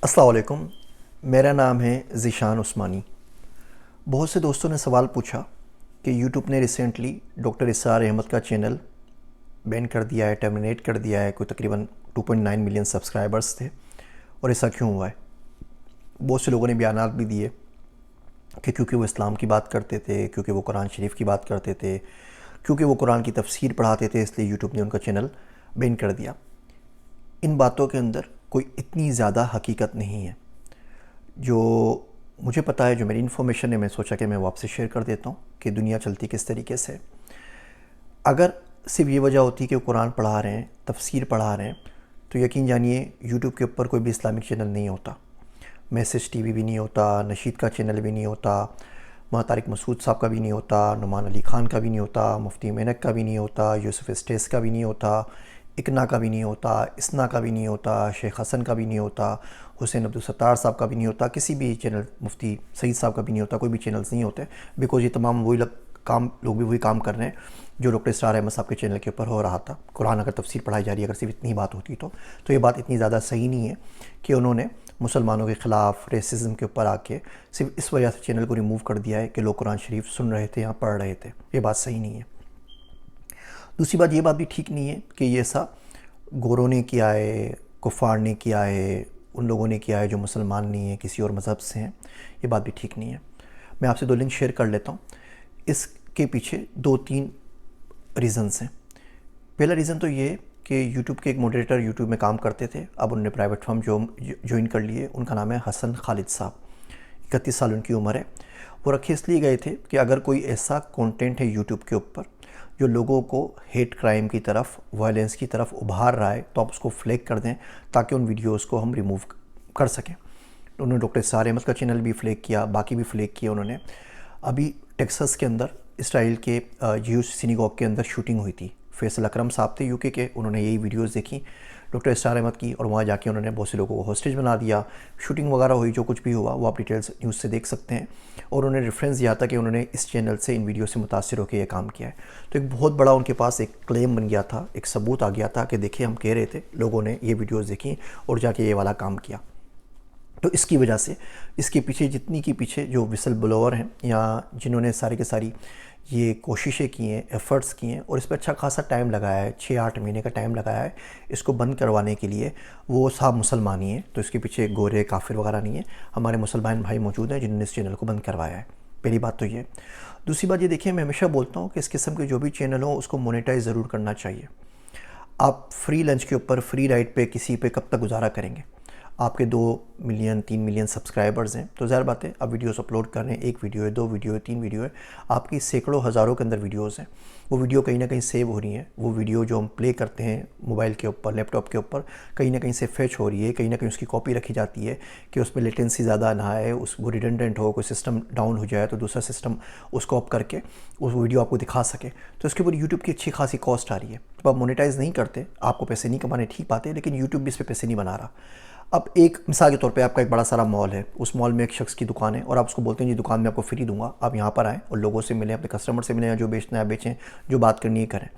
अस्सलाम वालेकुम। मेरा नाम है ज़ीशान उस्मानी। बहुत से दोस्तों ने सवाल पूछा कि यूट्यूब ने रिसेंटली डॉक्टर इसार अहमद का चैनल बैन कर दिया है, टर्मिनेट कर दिया है। कोई तकरीबन 2.9 मिलियन सब्सक्राइबर्स थे और ऐसा क्यों हुआ है। बहुत से लोगों ने बयानात भी दिए कि क्योंकि वो इस्लाम की बात करते थे, क्योंकि वो कुरान शरीफ की बात करते थे, क्योंकि वो कुरान की तफसीर पढ़ाते थे, इसलिए यूट्यूब ने उनका चैनल बैन कर दिया। इन बातों के अंदर कोई इतनी ज़्यादा हकीकत नहीं है। जो मुझे पता है, जो मेरी इन्फॉर्मेशन है, मैं सोचा कि मैं वो आपसे शेयर कर देता हूँ कि दुनिया चलती किस तरीके से। अगर सिर्फ ये वजह होती कि वो कुरान पढ़ा रहे हैं, तफसीर पढ़ा रहे हैं, तो यकीन जानिए यूट्यूब के ऊपर कोई भी इस्लामिक चैनल नहीं होता। मैसेज टीवी भी नहीं होता, नशीद का चैनल भी नहीं होता, तारिक मसूद साहब का भी नहीं होता, नुमान अली ख़ान का भी नहीं होता, मुफ्ती मेनक का भी नहीं होता, यूसुफ स्टेस का भी नहीं होता, इकना का भी नहीं होता, इसना का भी नहीं होता, शेख हसन का भी नहीं होता, हुसैन अब्दुल सत्तार साहब का भी नहीं होता, किसी भी चैनल, मुफ्ती सईद साहब का भी नहीं होता। कोई भी चैनल्स नहीं होते, बिकॉज ये तमाम वही लोग भी वही काम कर रहे हैं जो डॉक्टर इसार अहमद साहब के चैनल के ऊपर हो रहा था। कुरान अगर तफसीर पढ़ाई जा रही है, अगर सिर्फ इतनी बात होती तो ये बात इतनी ज़्यादा सही नहीं है कि उन्होंने मुसलमानों के ख़िलाफ़ रेसिज्म के ऊपर आके सिर्फ इस वजह से चैनल को रिमूव कर दिया है कि लोग कुरान शरीफ सुन रहे थे या पढ़ रहे थे। ये बात सही नहीं है। दूसरी बात, ये बात भी ठीक नहीं है कि ये ऐसा गोरों ने किया है, कुफ़ार ने किया है, उन लोगों ने किया है जो मुसलमान नहीं है, किसी और मज़हब से हैं। ये बात भी ठीक नहीं है। मैं आपसे 2 लिंक शेयर कर लेता हूँ। इसके पीछे 2-3 रीज़न्स हैं। पहला रीज़न तो ये कि यूट्यूब के एक मॉडरेटर यूट्यूब में काम करते थे, अब उन्होंने प्राइवेट फर्म ज्वाइन कर लिए। उनका नाम है हसन खालिद साहब, 31 साल उनकी उम्र है। वो रखे इसलिए गए थे कि अगर कोई ऐसा कंटेंट है यूट्यूब के ऊपर जो लोगों को हेट क्राइम की तरफ, वायलेंस की तरफ उभार रहा है, तो आप उसको फ्लैग कर दें ताकि उन वीडियोस को हम रिमूव कर सकें। तो उन्होंने डॉक्टर इसार अहमद का चैनल भी फ्लैग किया, बाकी भी फ्लैग किया उन्होंने। अभी टेक्सास के अंदर इसराइल के ज्यूश सिनेगॉग के अंदर शूटिंग हुई थी। फैसल अकरम साहब थे यूके के, उन्होंने यही वीडियोस देखी डॉक्टर इसार अहमद की, और वहाँ जाके उन्होंने बहुत से लोगों को हॉस्टेज बना दिया। शूटिंग वगैरह हुई, जो कुछ भी हुआ वो आप डिटेल्स न्यूज़ से देख सकते हैं। और उन्होंने रेफरेंस दिया था कि उन्होंने इस चैनल से, इन वीडियो से मुतासिर होकर ये काम किया है। तो एक बहुत बड़ा उनके पास एक क्लेम बन गया था, एक सबूत आ गया था कि देखिए हम कह रहे थे, लोगों ने ये वीडियोज़ देखी और जाके ये वाला काम किया। तो इसकी वजह से इसके पीछे जितनी की पीछे जो विसल ब्लोअर हैं या जिन्होंने सारी के सारी ये कोशिशें की हैं, एफ़र्ट्स किए हैं और इस पर अच्छा खासा टाइम लगाया है, 6-8 महीने का टाइम लगाया है इसको बंद करवाने के लिए, वो साहब मुसलमान ही हैं। तो इसके पीछे गोरे काफिर वगैरह नहीं है, हमारे मुसलमान भाई मौजूद हैं जिन्होंने इस चैनल को बंद करवाया है। पहली बात तो ये। दूसरी बात ये देखिए, मैं हमेशा बोलता हूँ कि इस किस्म के जो भी चैनल हो उसको मोनेटाइज ज़रूर करना चाहिए। आप फ्री लंच के ऊपर, फ्री राइड पे किसी पे कब तक गुजारा करेंगे। आपके 2 मिलियन 3 मिलियन सब्सक्राइबर्स हैं, तो ज़ाहिर बात है आप वीडियोस अपलोड कर रहे हैं, 1 वीडियो है, 2 वीडियो है, 3 वीडियो है, आपकी सैकड़ों हज़ारों के अंदर वीडियोस हैं। वो वीडियो कहीं ना कहीं सेव हो रही हैं। वो वीडियो जो हम प्ले करते हैं मोबाइल के ऊपर, लैपटॉप के ऊपर, कहीं ना कहीं से फेच हो रही है, कहीं ना कहीं उसकी कॉपी रखी जाती है कि उसमें लेटेंसी ज़्यादा ना आए, उस वो रिडंडेंट हो, कोई सिस्टम डाउन हो जाए तो दूसरा सिस्टम उसको ऑप करके उस वीडियो आपको दिखा सके। तो इसके ऊपर यूट्यूब की अच्छी खासी कॉस्ट आ रही है। तो आप मोनेटाइज़ नहीं करते, आपको पैसे नहीं कमाने ठीक बात है, लेकिन यूट्यूब भी इस पर पैसे नहीं बना रहा। अब एक मिसाल के तौर पे आपका एक बड़ा सारा मॉल है, उस मॉल में एक शख्स की दुकान है और आप उसको बोलते हैं जी दुकान में आपको फ्री दूंगा, आप यहाँ पर आएँ और लोगों से मिलें, अपने कस्टमर से मिलें, या जो बेचना है बेचें, जो बात करनी है करें।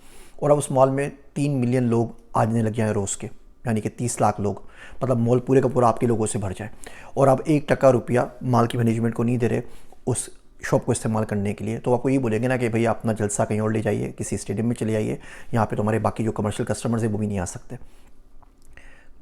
और अब उस मॉल में 3 मिलियन लोग आने लग जाएँ रोज़ के, यानी कि 30 लाख लोग, मतलब मॉल पूरे का पूरा आपके लोगों से भर जाए, और आप 1 टका रुपया मॉल की मैनेजमेंट को नहीं दे रहे उस शॉप को इस्तेमाल करने के लिए। तो आपको ये बोलेंगे ना कि भैया अपना जलसा कहीं और ले जाइए, किसी स्टेडियम में चले जाइए, यहाँ पे तो हमारे बाकी जो कमर्शियल कस्टमर्स हैं वो भी नहीं आ सकते।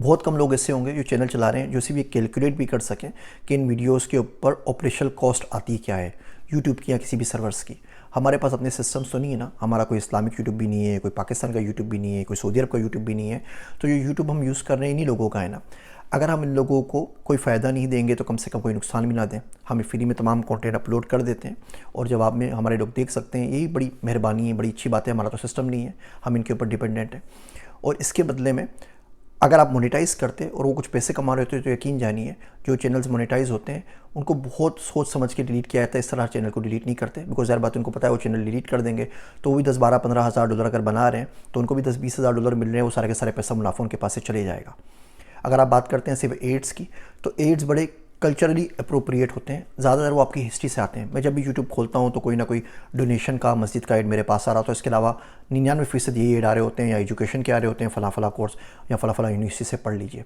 बहुत कम लोग ऐसे होंगे जो चैनल चला रहे हैं जो सिर्फ ये कैलकुलेट भी कर सकें कि इन वीडियोस के ऊपर ऑपरेशनल कॉस्ट आती क्या है यूट्यूब की या किसी भी सर्वर्स की। हमारे पास अपने सिस्टम्स तो नहीं है ना, हमारा कोई इस्लामिक यूट्यूब भी नहीं है, कोई पाकिस्तान का यूट्यूब भी नहीं है, कोई सऊदी अरब का यूट्यूब भी नहीं है। तो ये यूट्यूब हम यूज़ कर रहे हैं इन्हीं लोगों का है ना। अगर हम इन लोगों को कोई फ़ायदा नहीं देंगे तो कम से कम कोई नुकसान भी ना दें। हम फ्री में तमाम कंटेंट अपलोड कर देते हैं और जवाब में हमारे लोग देख सकते हैं। यही बड़ी मेहरबानी है, बड़ी अच्छी बात है। हमारा तो सिस्टम नहीं है, हम इनके ऊपर डिपेंडेंट हैं। और इसके बदले में अगर आप मोनेटाइज़ करते और वो कुछ पैसे कमा रहे होते तो यकीन जानिए जो चैनल्स मोनेटाइज़ होते हैं उनको बहुत सोच समझ के डिलीट किया जाता है। इस तरह चैनल को डिलीट नहीं करते, बिकॉज ज़ाहिर बात उनको पता है वो चैनल डिलीट कर देंगे तो वो भी 10-12-15 हज़ार डॉलर अगर बना रहे हैं तो उनको भी 10-20 हज़ार डॉलर मिल रहे हैं, वो सारे के सारे पैसा मुनाफा उनके पास से चले जाएगा। अगर आप बात करते हैं सिर्फ एड्स की, तो एड्स बड़े कल्चरली अप्रोप्रिएट होते हैं, ज़्यादातर वो आपकी हिस्ट्री से आते हैं। मैं जब भी यूट्यूब खोलता हूँ तो कोई ना कोई डोनेशन का, मस्जिद का एड मेरे पास आ रहा होता है। इसके अलावा 99% यही एड आ रहे होते हैं या एजुकेशन के आ रहे होते हैं, फ़ला फ़ला कोर्स या फ़ला फ़ला यूनिवर्सिटी से पढ़ लीजिए।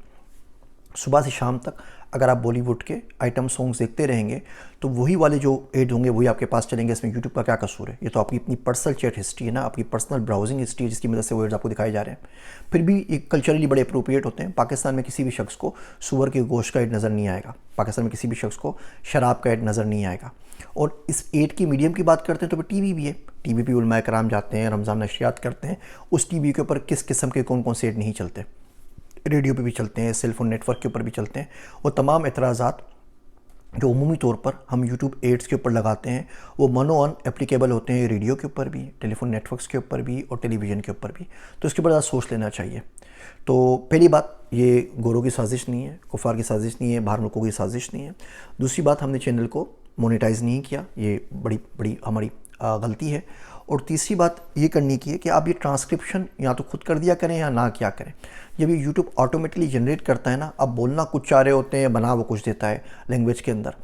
सुबह से शाम तक अगर आप बॉलीवुड के आइटम सॉन्ग्स देखते रहेंगे तो वही वाले जो एड होंगे वही आपके पास चलेंगे। इसमें यूट्यूब का क्या कसूर है? ये तो आपकी अपनी पर्सनल चैट हिस्ट्री है ना, आपकी पर्सनल ब्राउजिंग हिस्ट्री है, जिसकी मदद से वो एड्स आपको दिखाए जा रहे हैं। फिर भी ये कल्चरली बड़े अप्रोप्रिएट होते हैं। पाकिस्तान में किसी भी शख्स को सूअर के गोश्त का एड नज़र नहीं आएगा, पाकिस्तान में किसी भी शख्स को शराब का एड नज़र नहीं आएगा। और इस एड की मीडियम की बात करते हैं तो टीवी भी है। टीवी पे उलमाए कराम जाते हैं, रमज़ान नशरियात करते हैं, उस टीवी के ऊपर किस किस्म के कौन कौन से एड नहीं चलते। रेडियो पे भी चलते हैं, सेलफोन नेटवर्क के ऊपर भी चलते हैं। और तमाम एतराज़ात जो उमूमी तौर पर हम यूट्यूब एड्स के ऊपर लगाते हैं वो मनो ऑन एप्लीकेबल होते हैं रेडियो के ऊपर भी, टेलीफोन नेटवर्क्स के ऊपर भी और टेलीविज़न के ऊपर भी। तो इसके ऊपर ज़्यादा सोच लेना चाहिए। तो पहली बात, ये गोरों की साजिश नहीं है, कुफार की साजिश नहीं है, बाहर मुल्कों की साजिश नहीं है। दूसरी बात, हमने चैनल को मोनेटाइज़ नहीं किया, ये बड़ी बड़ी हमारी गलती है। और तीसरी बात ये करनी की है कि आप ये ट्रांसक्रिप्शन या तो खुद कर दिया करें या ना किया करें। जब ये यूट्यूब ऑटोमेटिकली जनरेट करता है ना, आप बोलना कुछ चाह रहे होते हैं, बना वो कुछ देता है लैंग्वेज के अंदर।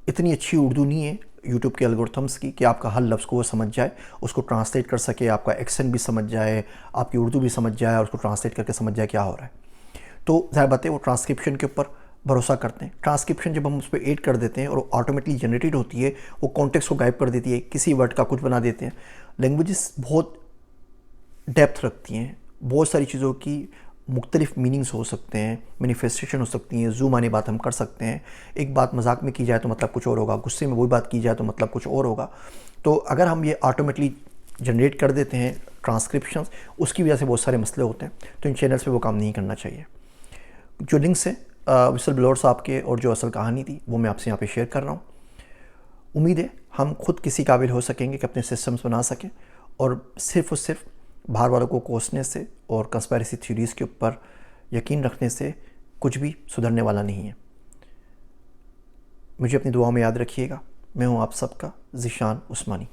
इतनी अच्छी उर्दू नहीं है यूट्यूब के एल्गोरिथम्स की कि आपका हर लफ्ज़ को वो समझ जाए, उसको ट्रांसलेट कर सके, आपका एक्सेंट भी समझ जाए, आपकी उर्दू भी समझ जाए और उसको ट्रांसलेट करके समझ जाए क्या हो रहा है। तो ज़ाहिर बात है वो ट्रांसक्रिप्शन के ऊपर भरोसा करते हैं। ट्रांसक्रिप्शन जब हम उस पर ऐड कर देते हैं और ऑटोमेटिकली जनरेटेड होती है, वो कॉन्टेक्स्ट को गायब कर देती है, किसी वर्ड का कुछ बना देते हैं। लैंग्वेजेस बहुत डेप्थ रखती हैं, बहुत सारी चीज़ों की मुख्तलिफ मीनिंग्स हो सकते हैं, मैनिफेस्टेशन हो सकती हैं, जूम आने बात हम कर सकते हैं। एक बात मजाक में की जाए तो मतलब कुछ और होगा, गुस्से में वही बात की जाए तो मतलब कुछ और होगा। तो अगर हम ये ऑटोमेटिकली जनरेट कर देते हैं ट्रांसक्रिप्शंस, उसकी वजह से बहुत सारे मसले होते हैं। तो इन चैनल्स पे वो काम नहीं करना चाहिए। जो लिंक्स हैं विसल ब्लोअर साहब के और जो असल कहानी थी वो मैं आपसे यहाँ पे शेयर कर रहा हूँ। उम्मीद है हम खुद किसी काबिल हो सकेंगे कि अपने सिस्टम्स बना सकें और सिर्फ बाहर वालों को कोसने से और कंस्पायरेसी थ्योरीज़ के ऊपर यकीन रखने से कुछ भी सुधरने वाला नहीं है। मुझे अपनी दुआओं में याद रखिएगा। मैं हूँ आप सबका ज़िशान उस्मानी।